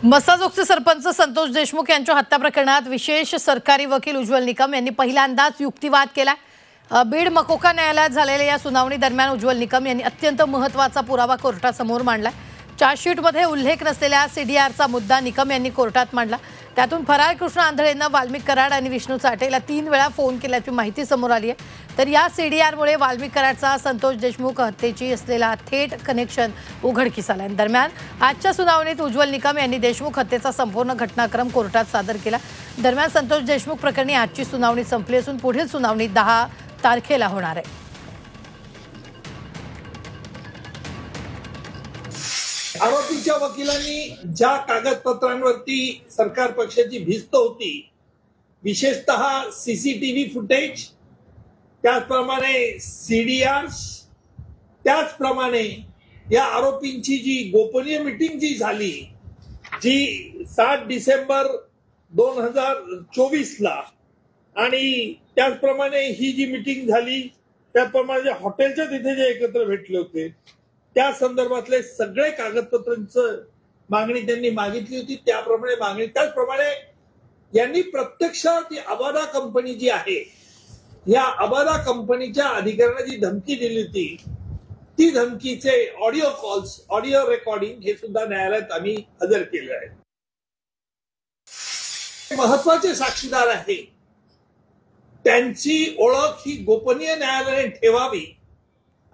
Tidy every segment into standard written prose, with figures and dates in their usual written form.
मसाजोगचे सरपंच संतोष देशमुख यांच्या हत्या प्रकरणात विशेष सरकारी वकील उज्ज्वल निकम यांनी पहिल्यांदाच युक्तिवाद केला। बीड मकोका न्यायालयात झालेल्या या सुनावणी दरम्यान उज्ज्वल निकम यांनी अत्यंत महत्त्वाचा पुरावा कोर्टासमोर मांडला। चार्जशीटमध्ये उल्लेख नसलेल्या सीडीआरचा मुद्दा निकम यांनी कोर्टात मांडला। त्यातून फरार कृष्ण आंधळेंना वाल्मिक कराड आणि विष्णू चाटेला 3 वेळा फोन केल्याची माहिती समोर आली आहे। तर या सीडीआरमुळे वाल्मिक कराडचा संतोष देशमुख हत्येची असलेला थेट कनेक्शन उघडकीस आले। दरम्यान आजच्या सुनावणीत उज्ज्वल निकम यांनी देशमुख हत्येचा संपूर्ण घटनाक्रम कोर्टात सादर केला। दरम्यान संतोष देशमुख प्रकरणी आजची सुनावणी संपली असून पुढील सुनावणी 10 तारखेला होणार आहे। आरोपीच्या वकिलांनी ज्या कागदपत्रांवरती सरकार पक्षाची भिस्त होती, विशेषतः सीसीटीव्ही फुटेज, त्याचप्रमाणे सीडीआर, त्याचप्रमाणे या आरोपींची जी गोपनीय मीटिंग जी झाली, जी 7 डिसेंबर 2024 ला, आणि त्याचप्रमाणे ही जी मीटिंग झाली त्याचप्रमाणे हॉटेलच्या तिथे जे एकत्र भेटले होते त्या संदर्भातले सगळे कागदपत्रांचं मागणी त्यांनी मागितली होती। त्याप्रमाणे मागणी, त्याचप्रमाणे यांनी प्रत्यक्ष ती अबादा कंपनी जी आहे, या अबादा कंपनीच्या अधिकाऱ्यांना जी धमकी दिली होती, ती धमकीचे ऑडिओ कॉल्स, ऑडिओ रेकॉर्डिंग हे सुद्धा न्यायालयात आम्ही हजर केले आहे। महत्वाचे साक्षीदार आहे, त्यांची ओळख ही गोपनीय न्यायालयाने ठेवावी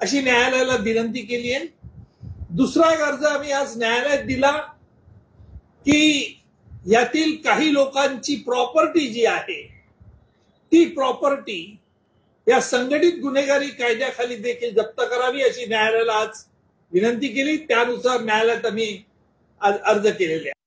अशी न्यायालयाला विनंती केली आहे। दुसरा एक अर्ज आम्ही आज न्यायालयात दिला की यातील काही लोकांची प्रॉपर्टी जी आहे, ती प्रॉपर्टी या संघटित गुन्हेगारी कायद्याखाली देखील जप्त करावी अशी न्यायालयाला आज विनंती केली। त्यानुसार न्यायालयात आम्ही आज अर्ज केलेले आहे।